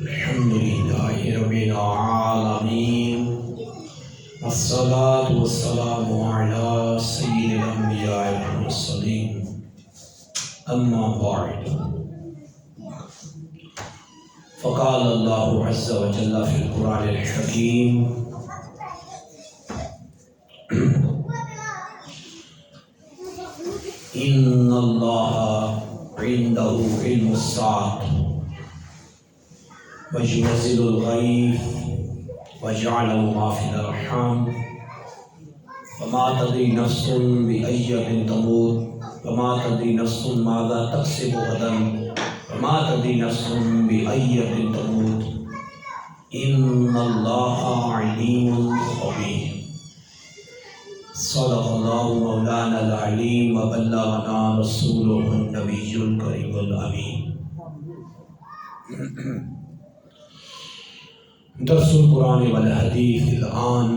الحمد لله رب العالمين والصلاة والسلام على سيد الأنبياء والمرسلين أما بعد فقال الله عز وجل في القرآن الحكيم إن الله عنده علم الساعة وينزل الغيث ويعلم ما في الأرحام وما تدري نفس بأي أرض تموت وما تدري نفس ماذا تكسب غدا وما تدري نفس بأي أرض تموت إن الله عليم خبير. صدق الله مولانا العليم وبلغنا رسوله النبي الكريم الأمين. درس القرآن والحديث الآن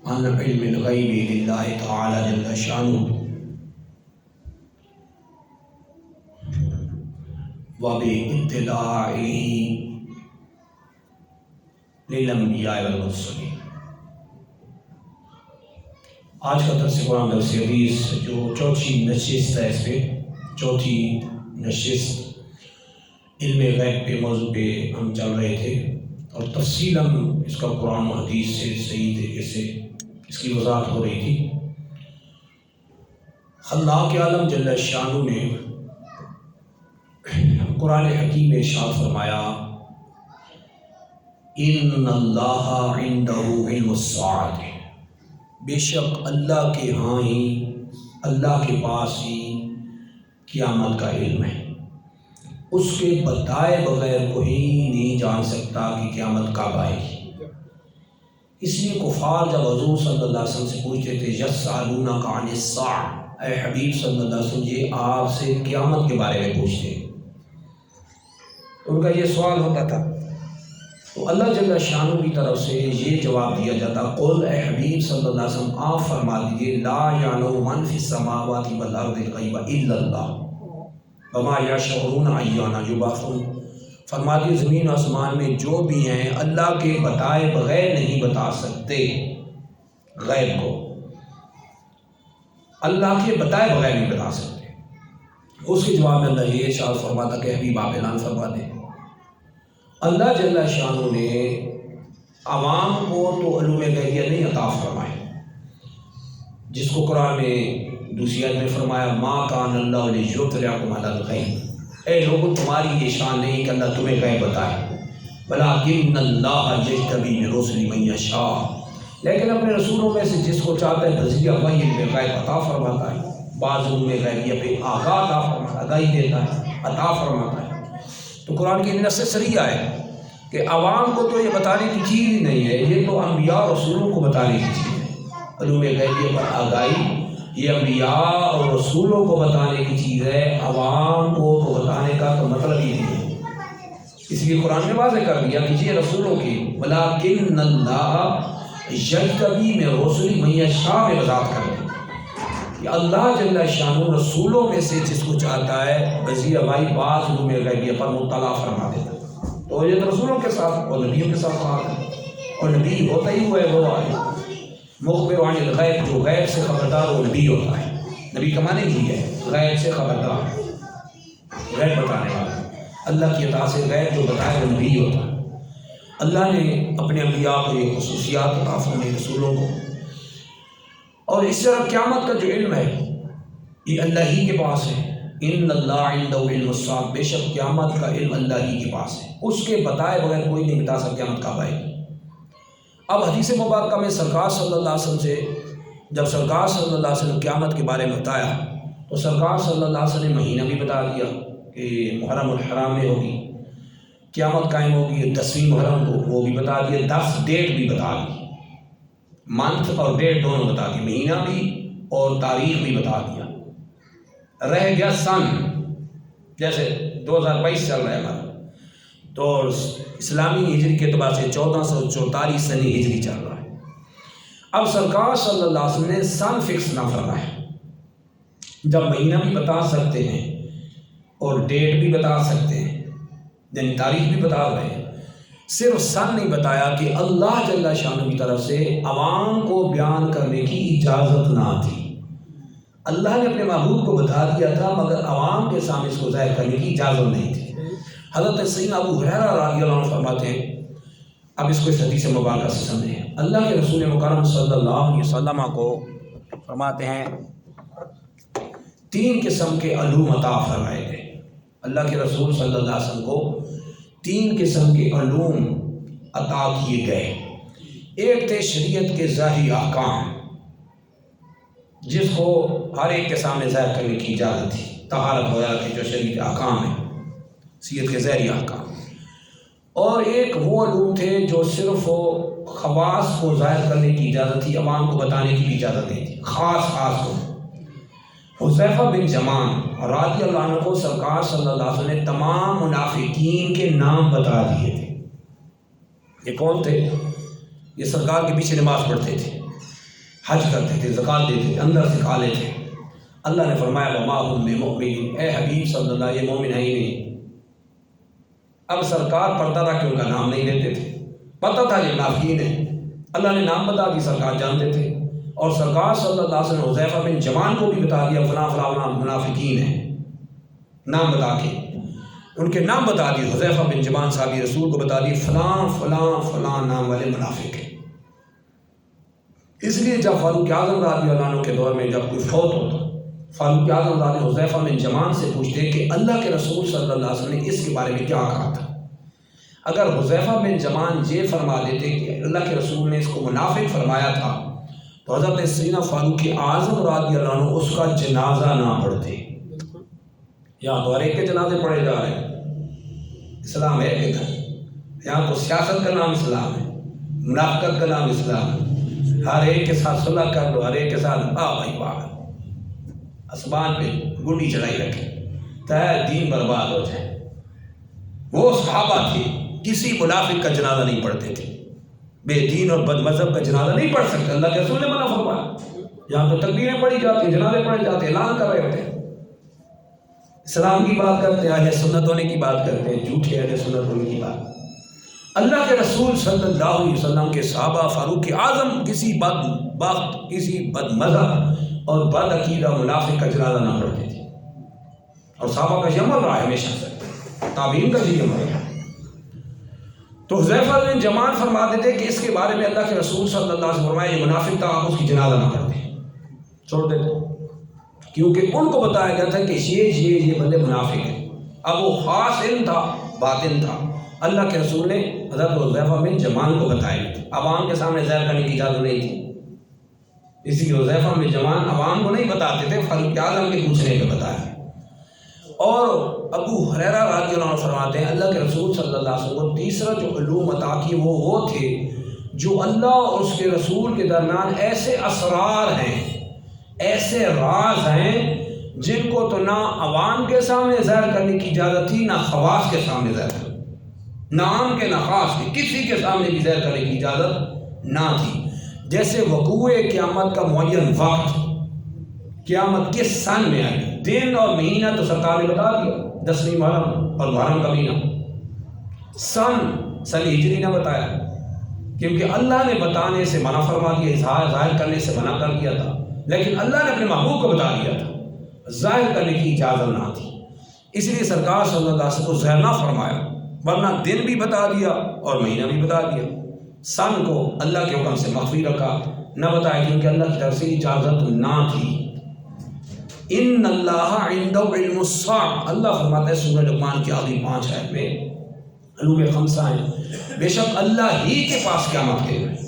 عن علم الغيب لله تعالى جل شأنه وباطلاعه للانبیاء والمرسلین. آج کا درس قرآن درس حدیث جو چوتھی نشست ہے، اس پہ چوتھی نشست علم غیب پہ موضوع پہ ہم چل رہے تھے اور تفصیلاً اس کا قرآن و حدیث سے صحیح طریقے سے اس کی وضاحت ہو رہی تھی. خلاق عالم جل شانہ نے قرآن حکیم میں ارشاد فرمایا ان اللہ عندہ علم الساعۃ، بے شک اللہ کے ہاں ہی، اللہ کے پاس ہی قیامت کا علم ہے. اس کے بتائے بغیر کوئی نہیں جان سکتا کہ قیامت کب آئے گی. اس لیے کفار جب حضور صلی اللہ علیہ وسلم سے پوچھتے تھے یسألونک عن الساعۃ، اے حبیب صلی اللہ علیہ وسلم یہ آپ سے قیامت کے بارے میں پوچھتے، ان کا یہ سوال ہوتا تھا تو اللہ جل شانہ کی طرف سے یہ جواب دیا جاتا قل، اے حبیب صلی اللہ علیہ وسلم آپ فرما دیجیے لا یعلم من فی السماوات والارض الغیب الا اللہ وما یشعرون ایان یبعثون. فرما دیجیے زمین و آسمان میں جو بھی ہیں اللہ کے بتائے بغیر نہیں بتا سکتے غیب کو، اللہ کے بتائے بغیر نہیں بتا سکتے. اس کے جواب میں اللہ یہ ارشاد فرماتا کہ حبیب آپ اعلان فرما دیں اللہ جل شانہ نے عوام کو تو علوم غیبیہ نہیں عطا فرمائے، جس کو قرآن میں دوسری آیت میں فرمایا ما کان اللہ لیطلعکم علی الغیب، اے لوگوں تمہاری یہ شان نہیں کہ اللہ تمہیں غیب بتائے، ولکن اللہ یجتبی من رسلہ من یشاء، لیکن اپنے رسولوں میں سے جس کو چاہتا ہے بذریعہ وحی میں غیب عطا فرماتا ہے، بعض علوم غیبیہ پہ آگاہی دیتا ہے، عطا فرماتا ہے. تو قرآن کی نص صریح ہے کہ عوام کو تو یہ بتانے کی چیز ہی نہیں ہے، یہ تو انبیاء اور رسولوں کو بتانے کی چیز ہے. علوم غیبیہ پر آگاہی یہ انبیاء اور رسولوں کو بتانے کی چیز ہے، عوام کو تو بتانے کا تو مطلب ہی نہیں ہے. اس لیے قرآن نے واضح کر دیا کہ یہ رسولوں کی ولکن اللہ یجتبی من رسلہ من یشاء میں وضاحت کر دی کہ اللہ جل شانہ رسولوں میں سے جس کو چاہتا ہے بذریعہ وحی بعض علوم غیبیہ پر مطلع فرما دیتا ہے. تو یہ تو رسولوں کے ساتھ اور نبیوں کے ساتھ بات ہے، اور نبی ہوتا ہی ہوا ہے وہ آئے مخبر عن الغیب، جو غیب سے خبردار وہ نبی ہوتا ہے. نبی کا معنی بھی ہے غیب سے خبردار، غیب بتانے والا. اللہ کی عطا سے غیب جو بتائے وہ نبی ہوتا ہے. اللہ نے اپنے انبیاء کو یہ خصوصیات عطا فرمائی، رسولوں کو. اور اس طرح قیامت کا جو علم ہے یہ اللہ ہی کے پاس ہے. ان اللہ عنده علم الساعۃ، بے شک قیامت کا علم اللہ ہی کے پاس ہے، اس کے بتائے بغیر کوئی نہیں بتا سکتا قیامت کب آئے گی. اب حدیث مبارکہ میں سرکار صلی اللہ علیہ وسلم سے جب سرکار صلی اللہ علیہ وسلم قیامت کے بارے میں بتایا تو سرکار صلی اللہ علیہ وسلم نے مہینہ بھی بتا دیا کہ محرم الحرام میں ہوگی قیامت قائم ہوگی، 10ویں محرم کو وہ بھی بتا دیا، 10 ڈیٹ بھی بتا دی، منتھ اور ڈیٹ دونوں بتا دی، مہینہ بھی اور تاریخ بھی بتا دیا. رہ گیا سن، جیسے 2022 چل رہا ہے ہمارا، تو اسلامی ہجری کے اعتبار سے 1444 سنی ہجری چل رہا ہے. اب سرکار صلی اللہ علیہ وسلم نے سن فکس نہ فرمایا. جب مہینہ بھی بتا سکتے ہیں اور ڈیٹ بھی بتا سکتے ہیں، یعنی تاریخ بھی بتا رہے ہیں، صرف سن نہیں بتایا کہ اللہ جل شانہ کی طرف سے عوام کو بیان کرنے کی اجازت نہ تھی۔ اللہ نے اپنے محبوب کو بتا دیا تھا مگر عوام کے سامنے اس کو ظاہر کرنے کی اجازت نہیں تھی۔ حضرت سیدنا ابو ہریرہ رضی اللہ عنہ فرماتے ہیں، اب اس کو اس حدیث مبارکہ سے سمجھیں، اللہ کے رسول مکرم صلی اللہ علیہ وسلم کو فرماتے ہیں 3 قسم کے علوم عطا فرمائے گئے۔ اللہ کے رسول صلی اللہ علیہ وسلم کو 3 قسم کے علوم عطا کیے گئے۔ ایک تھے شریعت کے ظاہری احکام، جس کو ہر ایک کے سامنے ظاہر کرنے کی اجازت تھی، طہارت وغیرہ کے جو شریعت احکام ہیں، شریعت کے ظاہری احکام۔ اور ایک وہ علوم تھے جو صرف خواص کو ظاہر کرنے کی اجازت تھی، عوام کو بتانے کی بھی اجازت نہیں تھی، خاص کو۔ حذیفہ بن یمان رضی اللہ عنہ کو سرکار صلی اللہ علیہ وسلم نے تمام منافقین کے نام بتا دیے تھے۔ یہ کون تھے؟ یہ سرکار کے پیچھے نماز پڑھتے تھے، حج کرتے تھے، زکوٰۃ دیتے تھے، اندر سے کھالے تھے۔ اللہ نے فرمایا وما هم بمؤمنین، اے حبیب صلی اللہ، یہ مومن ہے ہی نہیں۔ اب سرکار پڑھتا تھا کہ ان کا نام نہیں لیتے تھے، پتہ تھا یہ منافقین ہیں، اللہ نے نام بتا دی، سرکار جانتے تھے۔ اور سرکار صلی اللہ علیہ وسلم حذیفہ بن یمان کو بھی بتا دیا فلاں فلاں فلاں منافقین ہیں، نام بتا کے ان کے نام بتا دیے۔ حذیفہ بن یمان صحابی رسول کو بتا دیے فلاں فلاں فلاں نام والے منافق ہیں۔ اس لیے جب فاروق اعظم رضی اللہ عنہ کے دور میں جب کوئی فوت ہوتا، فاروق اعظم رضی اللہ حذیفہ بن یمان سے پوچھتے کہ اللہ کے رسول صلی اللہ علیہ وسلم نے اس کے بارے میں کیا کہا تھا۔ اگر حذیفہ بن یمان یہ فرما دیتے کہ اللہ کے رسول نے اس کو منافق فرمایا تھا، تو حضرت سیدنا فاروق اعظم رضی اللہ عنہ اس کا جنازہ نہ پڑھتے۔ یہاں تو ہر ایک کے جنازے پڑھے جا رہے ہیں، اسلام ہے کہ یہاں تو سیاست کا نام اسلام ہے، منافقت کا نام اسلام ہے۔ ہر ایک کے ساتھ صلح کر لو، ہر ایک کے ساتھ بھائی واہ، آسمان پہ گڈی چڑھائی رکھے تاکہ دین برباد ہو جائے۔ وہ صحابہ تھے، کسی منافق کا جنازہ نہیں پڑھتے تھے، بے دین اور بد مذہب کا جنازہ نہیں پڑھ سکتے، اللہ کے رسول نے منع فرمایا۔ یہاں تو تکبیریں پڑھی جاتی ہیں، جنازے پڑھے جاتے ہیں، اعلان کر رہے ہوتے ہیں، اسلام کی بات کرتے ہیں، اہل سنت ہونے کی بات کرتے ہیں، جھوٹے اہل سنت ہونے کی بات۔ اللہ کے رسول صلی اللہ علیہ وسلم کے صحابہ فاروق اعظم کسی بد بخت، کسی بد مذہب اور بد عقیدہ منافق کا جنازہ نہ پڑھتے تھے، اور صحابہ کا یہ عمل رہا ہے ہمیشہ سے، تابعین کا یہ عمل ہے۔ تو حذیفہ بن یمان فرماتے تھے کہ اس کے بارے میں اللہ کے رسول صلی اللہ علیہ وسلم فرمایا یہ منافق تھا، آپ اس کی جنازہ نہ کرتے، چھوڑ دیتے، کیونکہ ان کو بتایا گیا تھا کہ یہ بندے منافق ہیں۔ اب وہ خاص علم تھا، باطن تھا، اللہ کے رسول نے حضرت حذیفہ بن یمان کو بتایا، عوام کے سامنے ظاہر کرنے کی اجازت نہیں تھی، اسی لیے حذیفہ بن یمان عوام کو نہیں بتاتے تھے، فاروق اعظم کے پوچھنے پہ بتایا۔ اور ابو ہریرہ رضی اللہ عنہ فرماتے ہیں اللہ کے رسول صلی اللہ علیہ وسلم کو تیسرا جو علوم عطا کی وہ تھے جو اللہ اور اس کے رسول کے درمیان ایسے اسرار ہیں، ایسے راز ہیں جن کو تو نہ عوام کے سامنے ظاہر کرنے کی اجازت تھی، نہ خواص کے سامنے ظاہر کرنے، نہ عام کے نہ خاص کے، کسی کے سامنے بھی ظاہر کرنے کی اجازت نہ تھی۔ جیسے وقوع قیامت کا معین وقت، قیامت کس سن میں آئی، دن اور مہینہ تو سرکار نے بتا دیا، 10ویں محرم اور محرم کا مہینہ، سن ہجری نہ بتایا، کیونکہ اللہ نے بتانے سے منع فرما دیا، ظاہر کرنے سے منع کر دیا تھا، لیکن اللہ نے اپنے محبوب کو بتا دیا تھا، ظاہر کرنے کی اجازت نہ تھی۔ اس لیے سرکار صلی اللہ علیہ وسلم کو ظاہر نہ فرمایا، ورنہ دن بھی بتا دیا اور مہینہ بھی بتا دیا، سن کو اللہ کے حکم سے مخفی رکھا، نہ بتایا کیونکہ اللہ کی طرف سے اجازت نہ تھی۔ ان اللہ عنده علم الساعہ، اللہ فرماتا ہے سورہ لقمان کی آخری 5 آیت میں، علوم 5 ہیں، بے شک اللہ ہی کے پاس قیامت کے علم ہے،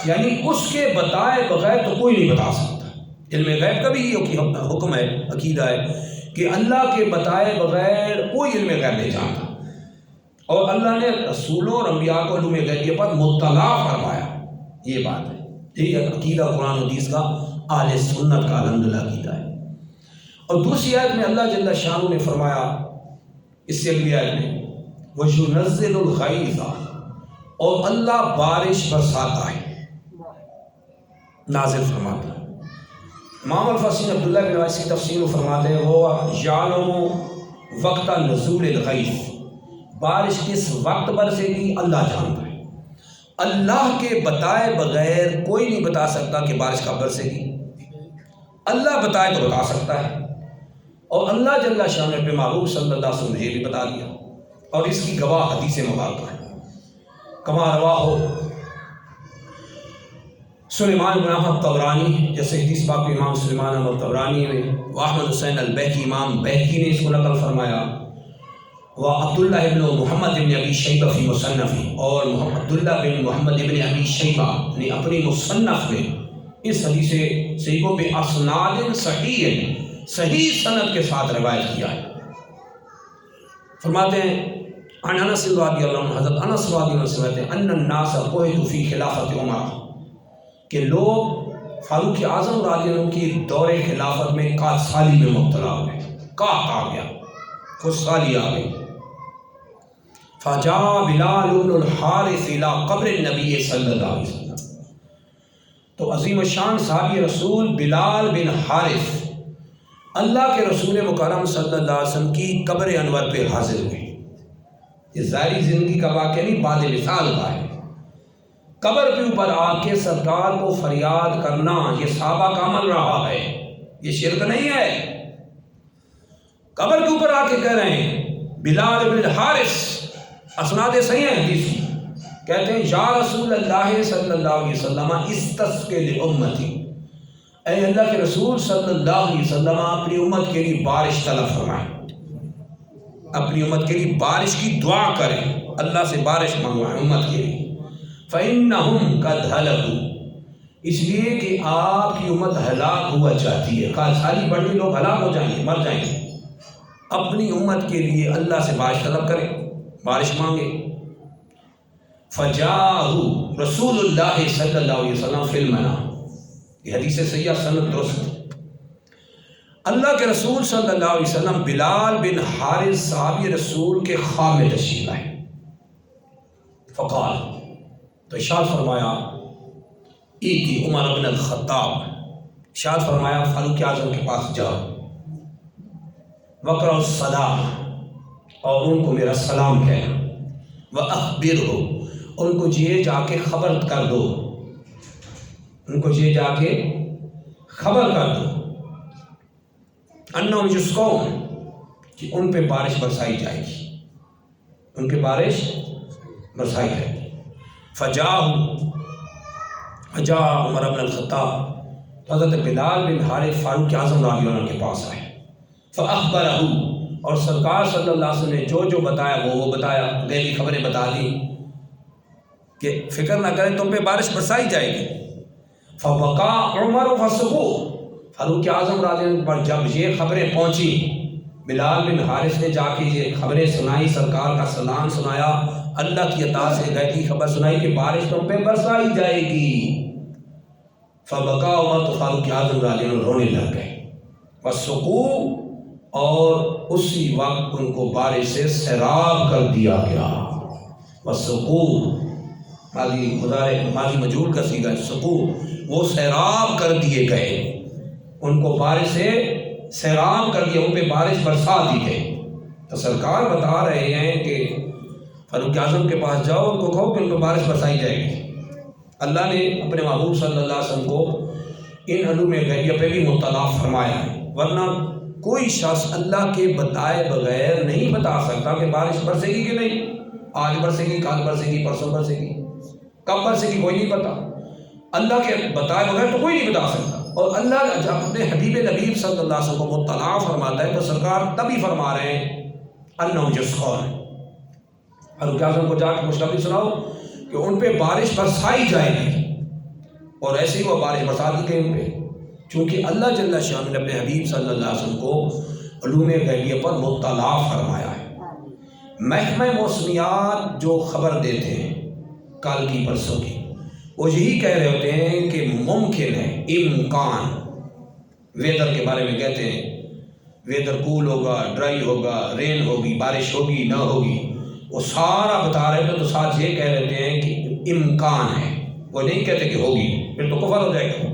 یعنی اس کے بتائے بغیر تو کوئی نہیں بتا سکتا۔ علم غیب کا بھی یہ حکم ہے، عقیدہ ہے کہ اللہ کے بتائے بغیر کوئی علم غیب نہیں جانتا، اور اللہ نے رسولوں اور انبیاء کو علوم غیبیہ پر مطلع فرمایا، یہ بات ہے، یہ عقیدہ قرآن و حدیث کا اہل سنت کا الحمدللہ عقیدہ ہے۔ اور دوسری آیت میں اللہ جل شانہ نے فرمایا، اس سے اگلی آیت میں وَيُنَزِّلُ الْغَيْثَ، اور اللہ بارش برساتا ہے، نازل فرماتا ہے۔ امام الفسیر عبداللہ بن عباس کی تفسیر میں فرماتے ہیں وہ یعلم وقت نزول الغیث، بارش کس وقت برسے گی اللہ جانتا ہے۔ اللہ کے بتائے بغیر کوئی نہیں بتا سکتا کہ بارش کب برسے گی، اللہ بتائے تو بتا سکتا ہے، اور اللہ جل شان نے اپنے محبوب صلی اللہ علیہ وسلم نے بھی بتا دیا، اور اس کی گواہ حدیث مبارکہ ہے۔ کما رواہ سلیمان بن احمد طبرانی، جیسے حدیث پاک امام سلیمان احمد طبرانی نے، احمد حسین البیہقی، امام بیہقی نے اس کو نقل فرمایا، وہ عبداللہ ابن محمد ابن ابی شیبہ فی مصنفی، اور عبداللہ بن محمد ابن ابی شیبہ نے اپنی مصنف میں اس حدیث صحیح کو باسناد صحیح، صحیح سند کے ساتھ روایت کیا ہے۔ فرماتے ہیں عن انس رضی اللہ عنہ، حضرت انس رضی اللہ عنہ سے کہتے ہیں ان الناس قحطوا فی خلافت عمر، کہ لوگ فاروق اعظم رضی اللہ عنہ کی دور خلافت میں قحط سالی میں مبتلا ہوئے، قحط آ گیا، خشک سالی آ گئی۔ فجاء بلال بن الحارث الى قبر النبی صلی اللہ علیہ وسلم، تو عظیم الشان صحابی رسول بلال بن حارث اللہ کے رسول مکرم صلی اللہ علیہ وسلم کی قبر انور پہ حاضر ہوئے۔ یہ ظاہری زندگی کا واقعہ نہیں، بعد مثال کا ہے۔ قبر کے اوپر آ کے سرکار کو فریاد کرنا یہ صحابہ کا عمل رہا ہے، یہ شرک نہیں ہے۔ قبر کے اوپر آ کے کہہ رہے ہیں بلال بن الحارث، اسناد صحیح ہیں حدیث کی، کہتے ہیں یا رسول اللہ صلی اللہ علیہ وسلم استسقِ لامتی، اے اللہ کے رسول صلی اللہ علیہ وسلم اپنی امت کے لیے بارش طلب فرمائیں، اپنی امت کے لیے بارش کی دعا کریں، اللہ سے بارش منگوائیں امت کے لیے۔ فَإِنَّهُمْ قَدْ هَلَكُوا، اس لیے کہ آپ کی امت ہلاک ہوا چاہتی ہے، قحط سالی بڑھ گئی، لوگ ہلاک ہو جائیں گے، مر جائیں گے۔ اپنی امت کے لیے اللہ سے بارش طلب کریں، بارش مانگے۔ فَجَاءَهُ رسول اللہ صلی اللہ علیہ وسلم فی المنام، یہ حدیث سیاح سند درست۔ اللہ کے رسول صلی اللہ علیہ وسلم بلال بن حارث صحابی رسول کے خواب میں تشریف لائے۔ فقال، تو ارشاد فرمایا ایتی عمر بن الخطاب، ارشاد فرمایا فاروق اعظم کے پاس جاؤ، وقرأ السلام، اور ان کو میرا سلام کہنا، وَأَخْبِرْهُ، ان کو یہ جا کے خبر کر دو، ان کو یہ جا کے خبر کر دو، انہم یسقون، کہ ان پہ بارش برسائی جائے گی، ان کے بارش برسائی جائے گی۔ فجاء عمر بن الخطاب، حضرت بلال بن حارث فاروق اعظم رضی اللہ عنہ کے پاس آئے، فاخبرہ، اور سرکار صلی اللہ علیہ وسلم نے جو جو بتایا وہ بتایا، غیبی خبریں بتا دی کہ فکر نہ کریں تم پہ بارش برسائی جائے گی۔ فوقع عمر فسقو، فاروق اعظم رضی اللہ عنہ پر جب یہ خبریں پہنچی، بلال بن حارث نے جا کے یہ خبریں سنائی، سرکار کا سلام سنایا، اللہ کی عطا سے غیبی خبر سنائی کہ بارش تم پہ برسائی جائے گی۔ فبقا عمر، تو فاروق اعظم رضی اللہ عنہ رونے لگ گئے، وسقو، اور اسی وقت ان کو بارش سے سیراب کر دیا گیا۔ وسقو ماضی مجہول کا صیغہ ہے، سقو، وہ سیراب کر دیے گئے، ان کو بارش سے سیراب کر دیا، ان پہ بارش برسا دی گئی۔ تو سرکار بتا رہے ہیں کہ فاروق اعظم کے پاس جاؤ، ان کو کہو کہ ان پہ بارش برسائی جائے گی۔ اللہ نے اپنے محبوب صلی اللہ علیہ وسلم کو ان علوم غیبیہ پہ بھی مطلع فرمایا ہے، ورنہ کوئی شخص اللہ کے بتائے بغیر نہیں بتا سکتا کہ بارش برسے گی کہ نہیں، آج برسے گی، کل برسے گی، پرسوں برسے گی، کب برسے گی کوئی نہیں پتا، اللہ کے بتائے بغیر تو کوئی نہیں بتا سکتا۔ اور اللہ جب اپنے حبیب نبی صلی اللہ علیہ وسلم کو مطلع فرماتا ہے تو سرکار تبھی فرما رہے ہیں انہم یسقون، فاروق اعظم کو جا کے خوشخبری سناؤ کہ ان پہ بارش برسائی جائے گی، اور ایسے ہی وہ بارش برسا دی گئی ان پہ، چونکہ اللہ جل شانہ نے اپنے حبیب صلی اللہ علیہ وسلم کو علوم غیبیہ پر مطلع فرمایا ہے۔ محکمہ موسمیات جو خبر دیتے ہیں کل کی پرسوں کی، وہ یہی کہہ رہے ہوتے ہیں کہ ممکن ہے، امکان، ویدر کے بارے میں کہتے ہیں ویدر کول ہوگا، ڈرائی ہوگا، رین ہوگی، بارش ہوگی نہ ہوگی، وہ سارا بتا رہے تھے، تو ساتھ یہ کہہ رہے ہیں کہ امکان ہے، وہ نہیں کہتے کہ ہوگی، پھر تو کفر ہو جائے گا،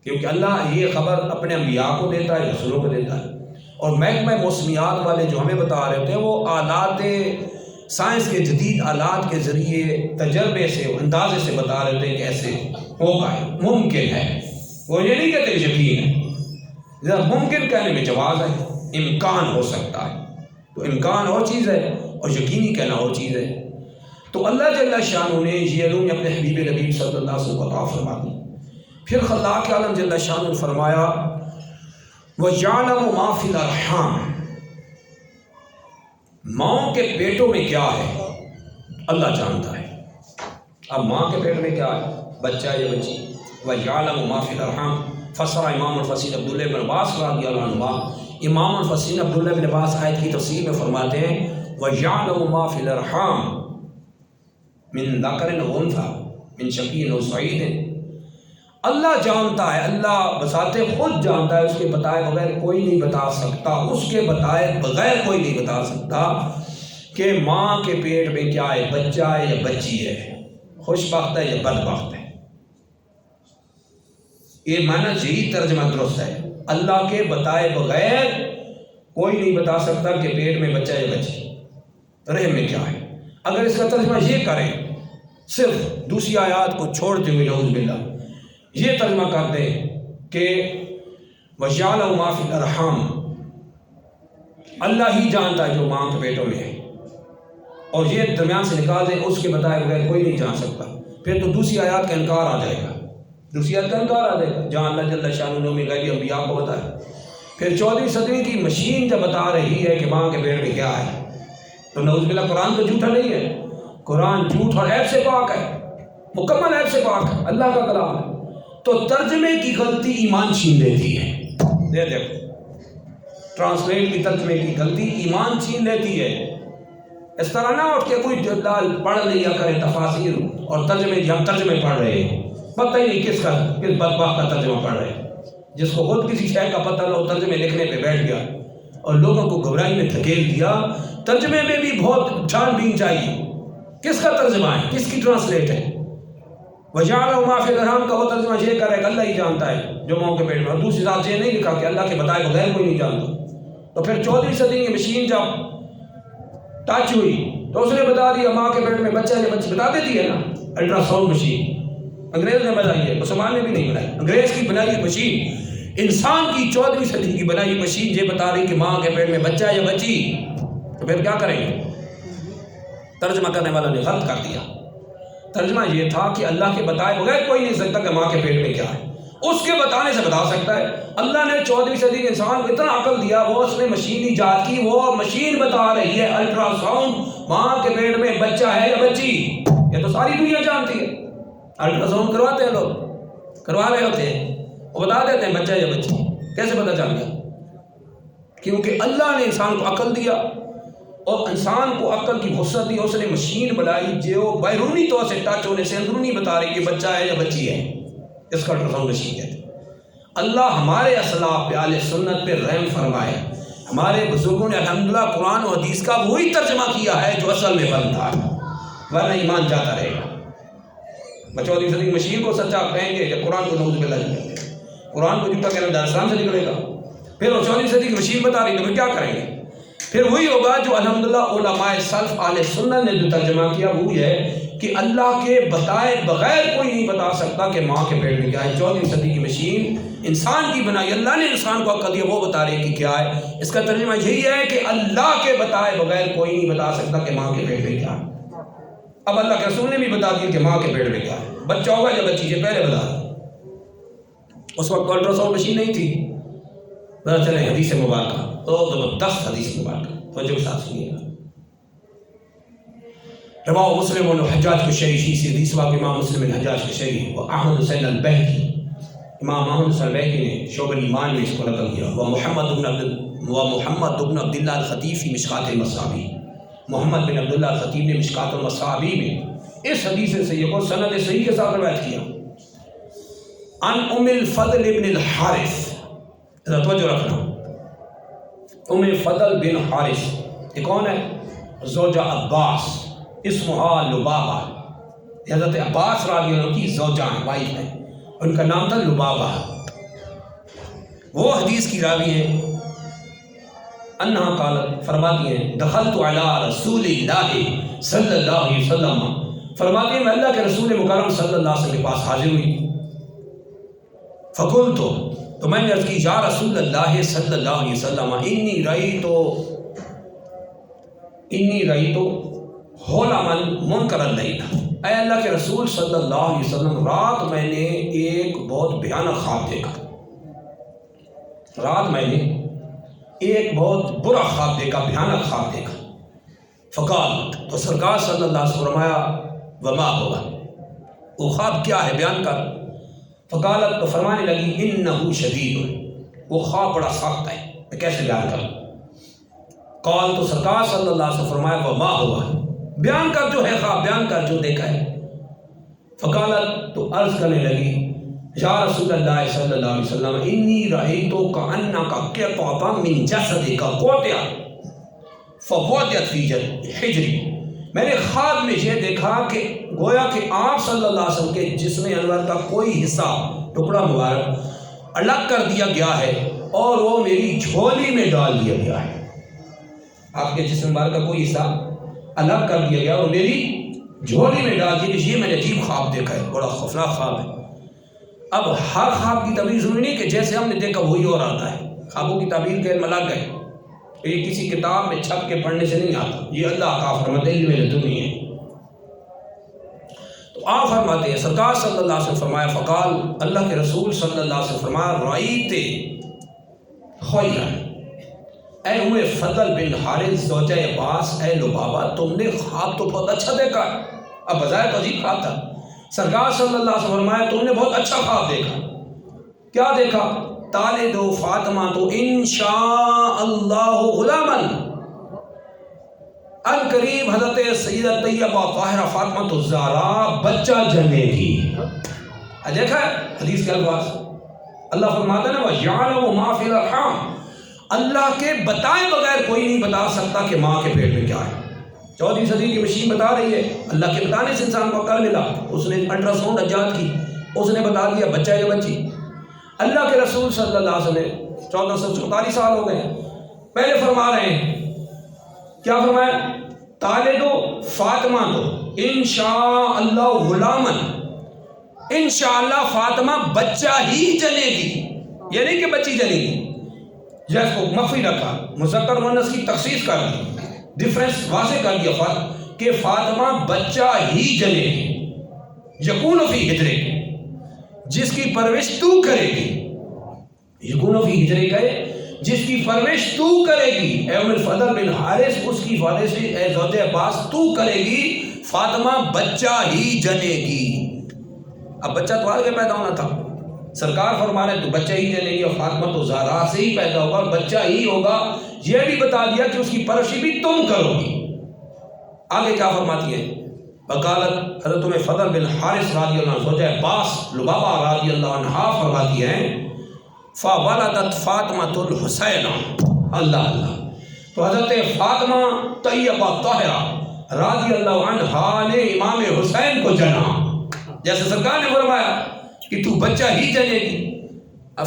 کیونکہ اللہ یہ خبر اپنے انبیاء کو دیتا ہے، رسولوں کو دیتا ہے۔ اور محکمہ موسمیات والے جو ہمیں بتا رہے تھے وہ آلات سائنس کے جدید آلات کے ذریعے تجربے سے اندازے سے بتا رہے تھے کہ ایسے ہوگا ہے، ممکن ہے. وہ یہ نہیں کہتے کہ یقین ہے، ذرا ممکن کہنے میں جواز ہے، امکان ہو سکتا ہے. تو امکان اور چیز ہے اور یقینی کہنا اور چیز ہے. تو اللہ جل شانہ نے یہ علوم اپنے حبیب نبی صلی اللہ علیہ وسلم کو عطا فرما دی. پھر خلاق عالم جل شانہ نے فرمایا وَيَعْلَمُ مَا فِي الْأَرْحَامِ، ماں کے پیٹوں میں کیا ہے اللہ جانتا ہے. اب ماں کے پیٹ میں کیا ہے، بچہ یا بچی. وَيَعْلَمُ مَا فِي الْأَرْحَامِ فسر امام الفصیل عبداللہ بن عباس رضی اللہ عنہما. امام الفصیل عبداللہ بن عباس آیت کی تفسیر میں فرماتے ہیں وَيَعْلَمُ مَا فِي الْأَرْحَامِ من ذکر و انثیٰ من شقی و سعید. اللہ جانتا ہے، اللہ بذات خود جانتا ہے، اس کے بتائے بغیر کوئی نہیں بتا سکتا، اس کے بتائے بغیر کوئی نہیں بتا سکتا کہ ماں کے پیٹ میں کیا ہے، بچہ ہے یا بچی ہے، خوش بخت ہے یا بدبخت ہے. یہ معنی یہی ترجمہ درست ہے. اللہ کے بتائے بغیر کوئی نہیں بتا سکتا کہ پیٹ میں بچہ یا بچی، رحم میں کیا ہے. اگر اس کا ترجمہ یہ کریں، صرف دوسری آیات کو چھوڑتے ہوئے نعوذ باللہ یہ ترجمہ کر دیں کہ وَيَعْلَمُ مَا فِي الْأَرْحَامِ، اللہ ہی جانتا ہے جو ماں کے پیٹوں میں ہے، اور یہ درمیان سے نکال دیں اس کے بتائے بغیر کوئی نہیں جان سکتا، پھر تو دوسری آیات کا انکار آ جائے گا. دوسری آیت کا انکار آ جائے گا جہاں اللہ جل شانہ نے غیبی انبیاء کو بتایا. پھر 14ویں صدی کی مشین جب بتا رہی ہے کہ ماں کے پیٹ میں کیا ہے، تو نعوذ باللہ قرآن تو جھوٹا نہیں ہے. قرآن جھوٹ اور عیب سے پاک ہے، مکمل عیب سے پاک ہے، اللہ کا کلام ہے. تو ترجمے کی غلطی ایمان چھین لیتی ہے. دیکھو ٹرانسلیٹ کی ترجمے کی غلطی ایمان چھین لیتی ہے. اس طرح نہ اٹھ کے کوئی جلال پڑھ لیا کرے تفاسیر اور ترجمے، ہم ترجمے پڑھ رہے ہیں، پتہ ہی نہیں کس بدبخت کا ترجمہ پڑھ رہے ہیں، جس کو خود کسی شے کا پتہ نہ ہو ترجمے لکھنے پہ بیٹھ گیا اور لوگوں کو گھبرائی میں دھکیل دیا. ترجمے میں بھی بہت چھان بین چاہیے، کس کا ترجمہ ہے، کس کی ٹرانسلیٹ ہے. وَيَعْلَمُ مَا فِي الْأَرْحَامِ کا وہ ترجمہ یہ کر رہا ہے کہ اللہ ہی جانتا ہے جو ماں کے پیٹ میں، اور دوسری ذات یہ نہیں لکھا کہ اللہ کے بتائے بغیر کوئی نہیں جانتا. تو پھر 14ویں صدی کی مشین جب ٹچ ہوئی تو اس نے بتا دیا ماں کے پیٹ میں بچہ ہے، بچی بتا دیتی ہے نا. الٹرا ساؤنڈ مشین انگریز نے بنائی ہے، مسلمان نے بھی نہیں بنائی، انگریز کی بنائی مشین انسان کی 14ویں صدی کی بنائی مشین یہ بتا رہی کہ ماں کے پیٹ میں بچہ ہے یا بچی. تو پھر کیا کریں گے؟ ترجمہ کرنے والوں نے غلط کر دیا. ترجمہ یہ تھا کہ اللہ کے بتائے بغیر کوئی نہیں سکتا کہ ماں کے پیٹ میں کیا ہے، اس کے بتانے سے بتا سکتا ہے. اللہ نے 14ویں صدی کے انسان کو اتنا عقل دیا، وہ اس نے مشین ایجاد کی، وہ مشین بتا رہی ہے الٹرا ساؤنڈ ماں کے پیٹ میں بچہ ہے یا بچی. یہ تو ساری دنیا جانتی ہے، الٹرا ساؤنڈ کرواتے ہیں لوگ، کروا رہے ہوتے ہیں، وہ بتا دیتے ہیں بچہ یا بچی. کیسے پتہ چل گیا؟ کیونکہ اللہ نے انسان کو عقل دیا، اور انسان کو عقل کی وسعت دی، اس نے مشین بنائی جو بیرونی طور سے ٹچ ہونے سے اندرونی بتا رہی کہ بچہ ہے یا بچی ہے. اس کا الٹرا مشین کہتے ہیں. اللہ ہمارے اسلاف پہ، اہل سنت پہ رحم فرمائے. ہمارے بزرگوں نے الحمدللہ قرآن و حدیث کا وہی ترجمہ کیا ہے جو اصل میں بنتا ہے، ورنہ ایمان جاتا رہے گا. 14ویں صدی کی مشین کو سچا کہیں گے کہ قرآن کو نعوذ باللہ نہیں کہیں گے، قرآن کو جھوٹا کہنا دار اسلام سے نکلے گا. پھر وہ 14ویں صدی کی مشین بتا رہی تو پھر کیا کریں گے؟ پھر وہی ہوگا جو الحمدللہ علماء سلف اہل سنت نے جو ترجمہ کیا وہ یہ ہے کہ اللہ کے بتائے بغیر کوئی نہیں بتا سکتا کہ ماں کے پیٹ میں کیا ہے. 14ویں صدی کی مشین انسان کی بنائی، اللہ نے انسان کو عقل دیا، وہ بتا رہی ہے کہ کیا ہے. اس کا ترجمہ یہی ہے کہ اللہ کے بتائے بغیر کوئی نہیں بتا سکتا کہ ماں کے پیٹ میں کیا ہے. اب اللہ کے رسول نے بھی بتا دیا کہ ماں کے پیٹ میں کیا ہے، بچہ ہوگا یا بچی، یہ پہلے بتا دیا. اس وقت الٹرا ساؤنڈ مشین نہیں تھی. ذرا چلیں حدیث مبارکہ، تو زبردست حدیث مبارکہ توجہ کے ساتھ سنیے گا. رواہ مسلم و حجاج قشیری سے حدیث واقع امام مسلم بن حجاج قشیری و احمد حسین البہقی، امام احمد حسین البہقی نے شعب الایمان میں اس کو نقل کیا. و محمد بن عبداللہ الخطیب فی مشکات المصابیح، محمد بن عبداللہ الخطیب نے مشکات المصابیح میں اس حدیث صحیح کو سند صحیح کے ساتھ روایت کیا. عن ام الفضل بن الحارث، توجہ رکھنا، ام الفضل بن حارث یہ کون ہے؟ زوجہ عباس، اسمہا لبابہ، حضرت عباس رضی اللہ عنہ کی زوجہ ہیں، وائف ہیں، ان کا نام تھا لبابہ. وہ حدیث کی راوی ہیں انہا قالت فرماتی ہیں دخلت علی رسول اللہ صلی اللہ علیہ وسلم، فرماتی ہیں میں اللہ کے رسول مکرم صلی اللہ علیہ وسلم کے پاس حاضر ہوئی، فقلت تو میں نے عرض کی یا رسول اللہ صلی اللہ علیہ وسلم انی رأیت حلما منکرا اللیل، اے اللہ کے رسول صلی اللہ علیہ وسلم رات میں نے ایک بہت بھیانک خواب دیکھا، رات میں نے ایک بہت برا خواب دیکھا، بھیانک خواب دیکھا۔ فقال تو سرکار صلی اللہ علیہ وسلم فرمایا وما ہوا، وہ خواب کیا ہے بیان کر۔ فقالت تو فرمانے لگی انہ شدید، وہ خواب بڑا سخت ہے، میں کیسے بیان کروں۔ قال تو سرکار صلی اللہ علیہ وسلم فرمایا وما ہوا، بیان کر جو ہے خواب، بیان کر جو دیکھا ہے۔ فقالت تو عرض کرنے لگی یا رسول اللہ صلی اللہ علیہ وسلم انی رأیت کأنک قطعۃ من جسدک قطعت فوضعت فی حجری، میں نے خواب میں یہ دیکھا کہ گویا کہ آپ صلی اللہ علیہ وسلم کے جسم انور کا کوئی حصہ ٹکڑا مبارک الگ کر دیا گیا ہے اور وہ میری جھولی میں ڈال دیا گیا ہے، آپ کے جسم مبارک کا کوئی حصہ الگ کر دیا گیا اور میری جھولی میں ڈال دیا۔ یہ میں نے عجیب خواب دیکھا ہے، بڑا خوفناک خواب ہے۔ اب ہر خواب کی تعبیر ضروری نہیں کہ جیسے ہم نے دیکھا وہی اور آتا ہے، خوابوں کی تعبیر کا علم الگ ہے، یہ کسی کتاب میں چھپ کے پڑھنے سے نہیں آتا، یہ اللہ کا فرماتے علم لدنی ہے۔ تو آپ فرماتے ہیں سرکار صلی اللہ علیہ وسلم فرمایا فقال، اللہ کے رسول صلی اللہ علیہ وسلم فرمایا رأیت خیرا، اے ام فضل بن حارث زوجہ عباس، اے لبابہ تم نے خواب تو بہت اچھا دیکھا ہے۔ اب بظاہر تو عجیب خواب تھا، سرکار صلی اللہ علیہ وسلم فرمایا تم نے بہت اچھا خواب دیکھا۔ کیا دیکھا؟ تالد فاطمہ تو انشاء اللہ غلاما، القریب حضرت سیدہ طیبہ طاہرہ فاطمہ الزہرا بچہ جنے گی۔ دیکھا ہے حدیث کے الفاظ، اللہ فرماتا ہے نا وَيَعْلَمُ مَا فِي الْأَرْحَامِ، اللہ کے بتائے بغیر کوئی نہیں بتا سکتا کہ ماں کے پیٹ میں کیا ہے۔ 14ویں صدی کی مشین بتا رہی ہے، اللہ کے بتانے سے انسان کو عقل ملا، اس نے الٹرا ساؤنڈ ایجاد کی، اس نے بتا دیا بچہ ہے یا بچی۔ اللہ کے رسول صلی اللہ علیہ وسلم 1444 سال ہو گئے، پہلے فرما رہے ہیں کیا فرمایا؟ تالد فاطمہ تو انشاء اللہ غلامن، انشاءاللہ فاطمہ بچہ ہی جنے گی، یہ نہیں کہ بچی جنے گی، جیس کو مخفی رکھا، مذکر مؤنث کی تخصیص کر دی، ڈفرنس واضح کر دیا کہ فاطمہ بچہ ہی جنے گی، یکون فی ہجرے، جس کی پرورش تو کرے گی، یکون فی ہجرے گئے جس کی پرورش تو کرے گی، اے ام الفضل بن حارث اس کی فادر سے اے زوجہ عباس تو کرے گی، فاطمہ بچہ ہی جنے گی۔ اب بچہ تو آگے پیدا ہونا تھا، سرکار فرما رہے تو بچہ ہی جنے گی اور فاطمہ تو زہرا سے ہی پیدا ہوگا، بچہ ہی ہوگا، یہ بھی بتا دیا کہ اس کی پرورش بھی تم کرو گی۔ آگے کیا فرماتی ہے؟ وقالت حضرت ام فضل بن حارث رضی اللہ عنہ زوجہ عباس لبابہ رضی اللہ عنہا فرماتی ہیں فولدت فاطمہ الحسین، اللہ اللہ، تو حضرت فاطمہ طیبہ طاہرہ رضی اللہ عنہا نے امام حسین کو جنا، جیسے سرکار نے فرمایا کہ تو بچہ ہی جنے گی،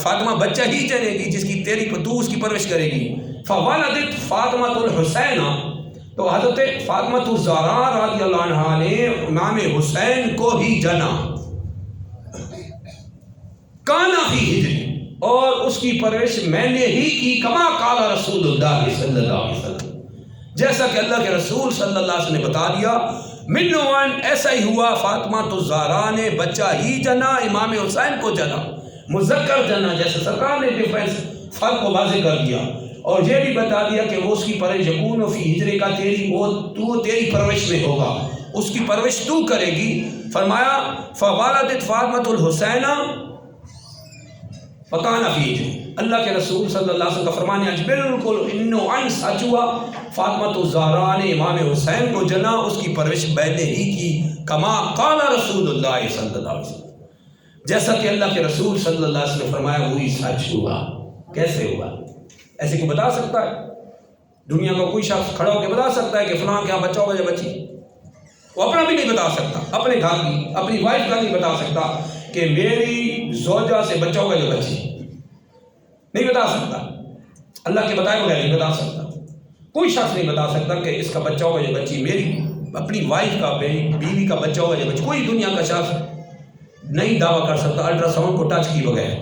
فاطمہ بچہ ہی جنے گی جس کی تو اس کی پرورش کرے گی۔ فولدت فاطمہ الحسین، تو حضرت فاطمہ الزہرا رضی اللہ عنہا نے امام حسین کو ہی جنا، کانا فی ہجری، اور اس کی پرورش میں نے ہی کی، کما قال رسول اللہ صلی اللہ علیہ وسلم، جیسا کہ اللہ کے رسول صلی اللہ علیہ وسلم نے بتا دیا، منوان ایسا ہی ہوا، فاطمہ الزہرا نے بچہ ہی جنا، امام حسین کو جنا، مذکر جنا، جیسے سرکار نے ڈیفرنس فرق کو واضح کر دیا، اور یہ بھی بتا دیا کہ وہ اس کی پرورش یکون فی ہجرے کا تو تیری پرورش میں ہوگا، اس کی پرورش تو کرے گی۔ فرمایا فوالدت فاطمہ الحسین فکانا فی ہجری، اللہ کے رسول صلی اللہ علیہ وسلم کا فرمان ہے بالکل انو عن سچ ہوا، فاطمہ الزہرا نے امام حسین کو جنا، اس کی پرورش میں نے ہی کی، کما قال رسول اللہ صلی اللہ علیہ وسلم، جیسا کہ اللہ کے رسول صلی اللہ علیہ وسلم نے فرمایا وہی سچ ہوا۔ کیسے ہوا؟ ایسے کوئی بتا سکتا ہے؟ دنیا کا کوئی شخص کھڑا ہو کے بتا سکتا ہے کہ فلاں کیا بچہ ہوگا یا بچی؟ وہ اپنا بھی نہیں بتا سکتا، اپنے گھر کی اپنی وائف کا نہیں بتا سکتا کہ میری زوجہ سے بچہ ہوگا یا بچی، نہیں بتا سکتا، اللہ کے بتائے بغیر نہیں بتا سکتا۔ کوئی شخص نہیں بتا سکتا کہ اس کا بچہ ہوگا یا بچی، میری اپنی وائف کا، میری بیوی کا بچہ ہوگا یا بچی، کوئی دنیا کا شخص نہیں دعویٰ کر سکتا الٹرا ساؤنڈ کو ٹچ کی بغیر۔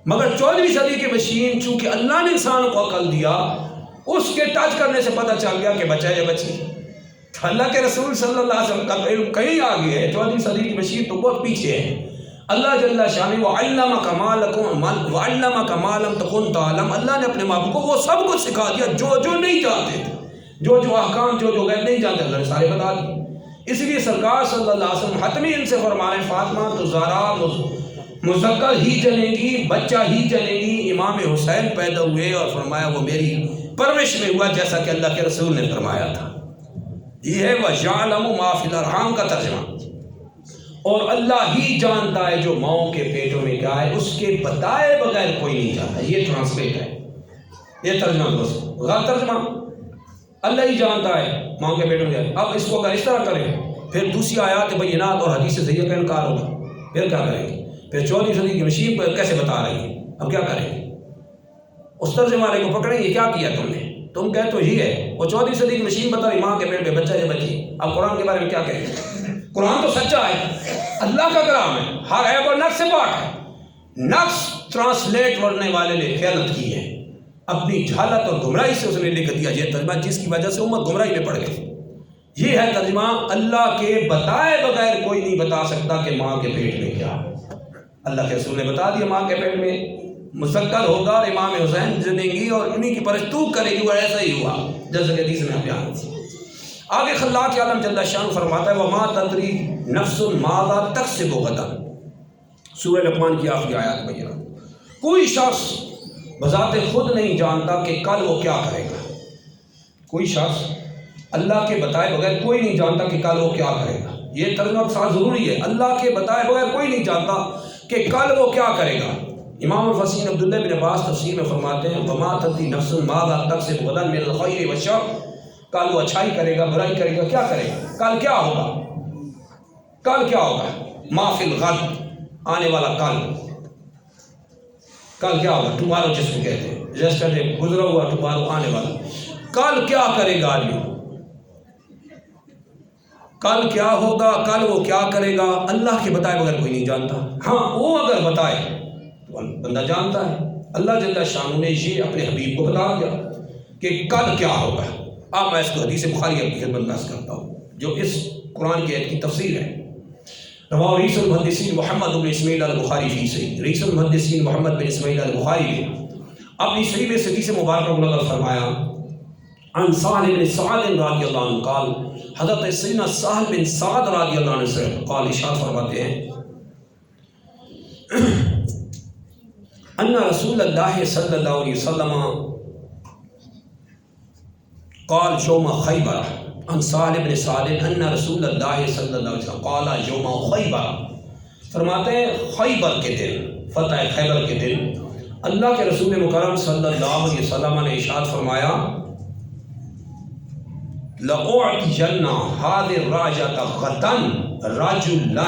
مگر 14ویں صدی کی مشین چونکہ اللہ نے انسان کو عقل دیا، اس کے ٹچ کرنے سے پتہ چل گیا کہ بچہ یا بچی۔ اللہ کے رسول صلی اللہ علیہ وسلم کا علم کہیں آگے ہے، 14ویں صدی کی مشین تو بہت پیچھے ہے۔ اللہ جل شانہ وَعَلَّمَكَ مَا لَمْ تَكُنْ تَعْلَمْ، اللہ نے اپنے محبوب کو وہ سب کچھ سکھا دیا جو نہیں جانتے تھے، جو احکام جو غیب نہیں جانتے اللہ نے سارے بتا دیے۔ اس لیے سرکار صلی اللہ علیہ وسلم حتمی ان سے فرمانے فاطمہ تو زہرا مذکر ہی چلیں گی، بچہ ہی چلیں گی۔ امام حسین پیدا ہوئے اور فرمایا وہ میری پرورش میں ہوا جیسا کہ اللہ کے رسول نے فرمایا تھا۔ یہ ہے وَيَعْلَمُ مَا فِي الْأَرْحَامِ کا ترجمہ، اور اللہ ہی جانتا ہے جو ماؤں کے پیٹوں میں کیا ہے، اس کے بتائے بغیر کوئی نہیں جانتا۔ یہ ٹرانسلیٹ ہے، یہ ترجمہ درست، غلط ترجمہ اللہ ہی جانتا ہے ماؤں کے پیٹوں میں۔ اب اس کو اگر اس طرح کریں پھر دوسری آیات بینات اور حدیث صحیحہ کا انکار ہوگا، پھر کیا کریں گے؟ پھر 14ویں صدی کی مشین پر کیسے بتا رہی ہے؟ اب کیا کریں گے؟ اس ترجمے والے کو پکڑیں گے، کیا کیا تم نے؟ تم کہے تو ہی ہے، وہ 14ویں صدی کی مشین بتا رہی ماں کے پیٹ میں بچہ یا بچی۔ اب قرآن کے بارے میں کیا کہیں گے؟ قرآن تو سچا ہے، اللہ کا کلام ہے، ہر عیب اور نقص سے پاک ہے۔ نقص ٹرانسلیٹ کرنے والے نے خیانت کی ہے، اپنی جہالت اور گمراہی سے اس نے لکھ دیا یہ ترجمہ، جس کی وجہ سے امت گمراہی میں پڑ گئی۔ یہ ہے ترجمہ، اللہ کے بتائے بغیر کوئی نہیں بتا سکتا کہ ماں کے پیٹ میں کیا ہے۔ اللہ کے رسول نے بتا دیا ماں کے پیٹ میں مذکر ہوگا اور امام حسین جنیں گی اور انہیں کی پرست تو کرے گی، وہ ایسا ہی ہوا جیسا کہ حدیث میں بیان ہے۔ آگے خلاق عالم جل شان فرماتا ہے وَمَا تَدْرِي نَفْسٌ مَاذَا تَكْسِبُ غَدًا، سورہ لقمان کی آخری آیات میں۔ کوئی شخص بذات خود نہیں جانتا کہ کل وہ کیا کرے گا۔ کوئی شخص اللہ کے بتائے بغیر کوئی نہیں جانتا کہ کل وہ کیا کرے گا۔ یہ ترجمہ ساتھ ضروری ہے، اللہ کے بتائے بغیر کوئی نہیں جانتا کہ کل وہ کیا کرے گا۔ امام الفسین عبداللہ بن عباس تفسیر میں فرماتے ہیں وَمَا تَدْرِي نَفْسٌ مَاذَا تَكْسِبُ غَدًا مِنَ الْخَيْرِ وَالشَّرِّ، کل وہ اچھائی کرے گا برائی کرے گا، کیا کرے گا؟ کل کیا ہوگا؟ کل کیا ہوگا؟ ما فی الغد، آنے والا کل۔ کل کیا ہوگا؟ ٹمارو جس کو کہتے ہیں، یسٹرڈے گزرا ہوا، ٹمارو آنے والا۔ کل کیا کرے گا آدمی؟ کل کیا ہوگا، کل وہ کیا کرے گا، اللہ کے بتائے بغیر کوئی نہیں جانتا۔ ہاں وہ اگر بتائے تو بندہ جانتا ہے۔ اللہ جل شانہ نے یہ اپنے حبیب کو بتا دیا کہ کل کیا ہوگا۔ اب میں اس کو حدیث بخاری کی خدمت پیش کرتا ہوں جو اس قرآن کی آیت کی تفسیر ہے۔ رواہ رئیس المحدثین محمد بن اسماعیل البخاری فی صحیح، رئیس المحدثین محمد بن اسماعیل البخاری نے اپنی صحیح میں سے حدیث مبارکہ کو نقل فرمایا عن سہل بن سعد رضی اللہ عنہ قال، حضرت سیدنا سہل بن سعد رضی اللہ عنہ سے قال ارشاد فرماتے ہیں ان رسول اللہ صلی اللہ علیہ وسلم قال یوم خیبر، عن سہل بن سعد ان رسول اللہ صلی اللہ علیہ وسلم قال یوم خیبر، فرماتے ہیں خیبر کے دن، فتح خیبر کے دن اللہ کے رسول مکرم صلی اللہ علیہ وسلم نے ارشاد فرمایا لَأُعْطِيَنَّ هَذِهِ الرَّاجَةَ غَدًا رَجُلًا،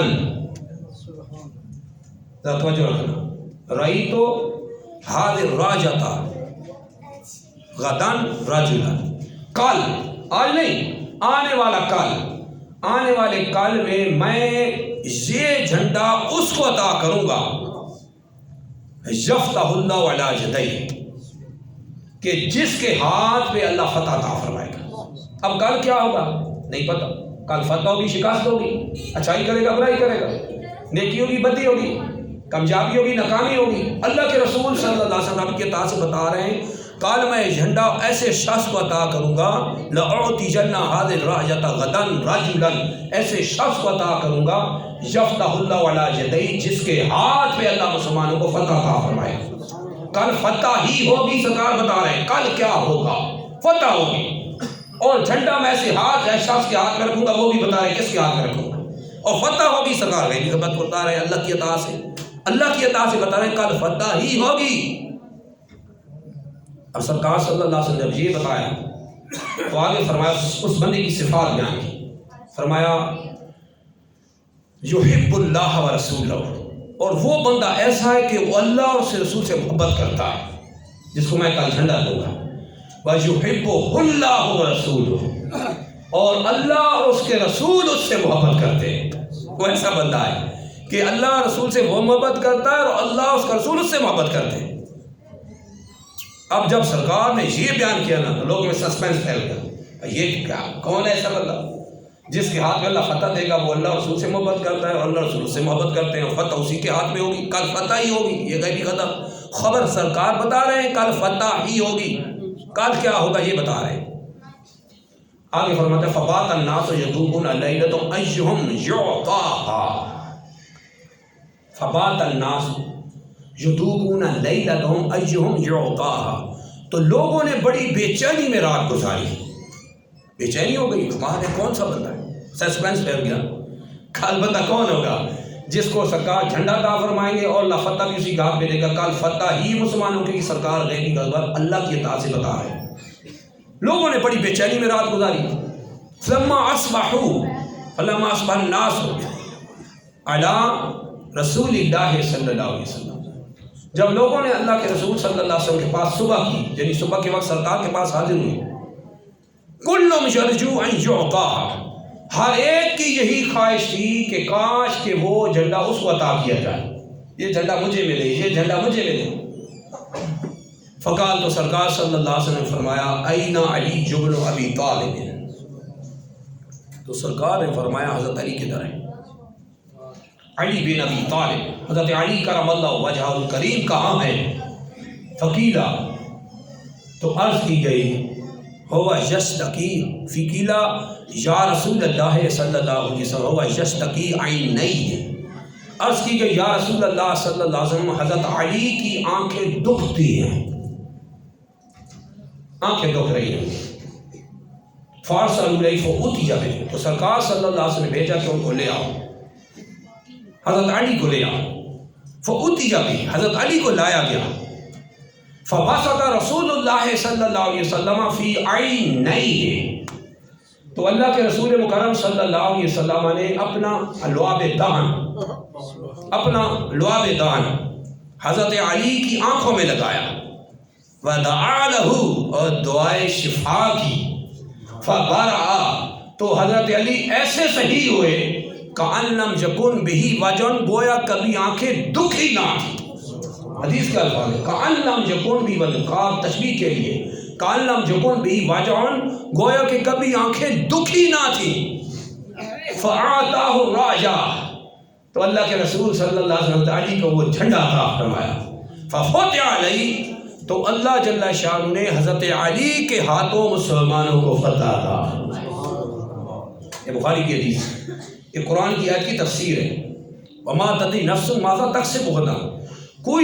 توجہ رکھنا، رَأَيْتُ هَذِهِ الرَّاجَةَ غَدًا رَجُلًا، کل، آج نہیں، آنے والا کل، آنے والے کل میں یہ جھنڈا اس کو عطا کروں گا یفتح اللہ علی یدیہ، کہ جس کے ہاتھ پہ اللہ فتح عطا فرمائے گا۔ اب کل کیا ہوگا نہیں پتہ، کل فتح ہوگی، شکست ہوگی، اچھائی کرے گا برائی کرے گا، نیکی ہوگی بدی ہوگی، کامیابی ہوگی ناکامی ہوگی۔ اللہ کے رسول صلی اللہ علیہ وسلم کے عطا سے بتا رہے ہیں کل میں جھنڈا ایسے شخص کو عطا کروں گا لأعطین هذه الراية غدا رجلا، ایسے شخص کو عطا کروں گا یفتح اللہ علی یدیہ، جس کے ہاتھ پہ اللہ مسلمانوں کو فتح عطا فرمائے گا۔ کل فتح ہی ہوگی، سرکار بتا رہے ہیں کل کیا ہوگا، فتح ہوگی، اور جھنڈا میں ایسے ہاتھ ہے شخص کے ہاتھ میں رکھوں گا، وہ بھی بتا رہے کس کے ہاتھ میں رکھوں گا، اور فتح ہوگی۔ سرکار غیبی خبر بتا رہے ہیں اللہ کی عطا سے، اللہ کی عطا سے بتا رہے ہیں کل فتح ہی ہوگی۔ اب سرکار صلی اللہ علیہ وسلم جب یہ بتایا تو آگے فرمایا اس بندے کی صفات بیان کی، فرمایا یحب اللہ و رسولہ، اور وہ بندہ ایسا ہے کہ وہ اللہ اور اس رسول سے محبت کرتا ہے، جس کو میں کل جھنڈا دوں گا۔ وَيُحِبُّهُ اللَّهُ وَرَسُولُهُ، اور اللہ اور اس کے رسول اس سے محبت کرتے ہیں۔ وہ ایسا بندہ ہے کہ اللہ رسول سے وہ محبت کرتا ہے اور اللہ اس کا رسول اس سے محبت کرتے ہیں۔ اب جب سرکار نے یہ بیان کیا نا تو لوگوں میں سسپینس پھیل گیا، یہ کیا، کون ہے ایسا بندہ جس کے ہاتھ میں اللہ فتح دے گا؟ وہ اللہ رسول سے محبت کرتا ہے اور اللہ رسول سے محبت کرتے ہیں، اور فتح اسی کے ہاتھ میں ہوگی، کل فتح ہی ہوگی۔ یہ غیبی خبر سرکار بتا رہے ہیں، کل فتح ہی ہوگی، کل کیا ہوگا یہ بتا رہے ہیں۔ آگے فرماتے ہیں فَبَاتَ النَّاسُ يَذُوقُونَ لَيْلَتَهُمْ أَيُّهُمْ يُعْطَاهَا، فَبَاتَ النَّاسُ يَذُوقُونَ لَيْلَتَهُمْ أَيُّهُمْ يُعْطَاهَا، تو لوگوں نے بڑی بے چینی میں رات گزاری، بے چینی ہو گئی، ہمارے کون سا بندہ ہے، سسپینس پھیل گیا، کل بندہ کون ہوگا جس کو سرکار جھنڈا عطا فرمائیں گے اور اللہ فتح بھی اسی گھاٹ پہ دے گا، کل فتح ہی مسلمانوں کی سرکار غیبی خبر اللہ کی اطاعت سے بتا رہے ہیں۔ لوگوں نے بڑی بے چینی میں رات گزاری۔ فلما اصبحوا فلما اصبح الناس علی رسول اللہ صلی اللہ علیہ وسلم، جب لوگوں نے اللہ کے رسول صلی اللہ علیہ وسلم کے پاس صبح کی، یعنی صبح کے وقت سرکار کے پاس حاضر ہوئے، کلہم یرجو ان یعطاها، ہر ایک کی یہی خواہش تھی کہ کاش کہ وہ جھنڈا اس کو عطا کیا جائے، یہ جھنڈا مجھے ملے، یہ جھنڈا مجھے ملے۔ فقال، تو سرکار صلی اللہ علیہ وسلم نے فرمایا این علی بن ابی طالب، تو سرکار نے فرمایا حضرت علی کدھر ہے؟ علی بن ابی طالب، حضرت علی کرم اللہ وجہہ الکریم کہاں ہے؟ فقیلا، تو عرض کی گئی ہوا یشتکی، فقیلا یا رسول اللہ صلی اللہ علیہ وسلم ہوا یشتکی عینیہ، عرض کی گئی یا رسول اللہ صلی اللہ علیہ وسلم حضرت علی کی آنکھیں دکھتی ہیں، آنکھیں دکھ رہی ہیں۔ فارسلوا الیہ فأتی بہ، تو سرکار صلی اللہ علیہ وسلم نے بھیجا کہ ان کو لے آؤ، حضرت علی کو لے آؤ۔ فأتی بہ، حضرت علی کو لایا گیا۔ فبسط رسول اللہ صلی اللہ علیہ وسلم فی عینیہ، تو اللہ کے رسول مکرم صلی اللہ علیہ وسلم نے اپنا لعاب دہن حضرت علی کی آنکھوں میں لگایا، ودعا لہ، اور دعائے شفا کی، فبرأ، تو حضرت علی ایسے صحیح ہوئے کأن لم یکن بہ وجع، گویا کبھی آنکھیں دکھی نہ تھی۔ حدیث کا الفاظ ہے کأن لم یکن بہ وجع، قاف تشبیہ کے لیے، کأن لم یکن بہ وجع، گویا کہ کبھی آنکھیں دکھی نہ تھی۔ فأعطاہ الراجہ، تو اللہ کے رسول صلی اللہ علیہ وسلم علی کو وہ جھنڈا عطا فرمایا۔ ففتح علیہ، تو اللہ جل شانہ نے حضرت علی کے ہاتھوں مسلمانوں کو فتح عطا فرمایا۔ یہ بخاری کی حدیث، یہ قرآن کی آیت کی تفسیر ہے۔ وما تدری نفس ماذا تکسب غدا،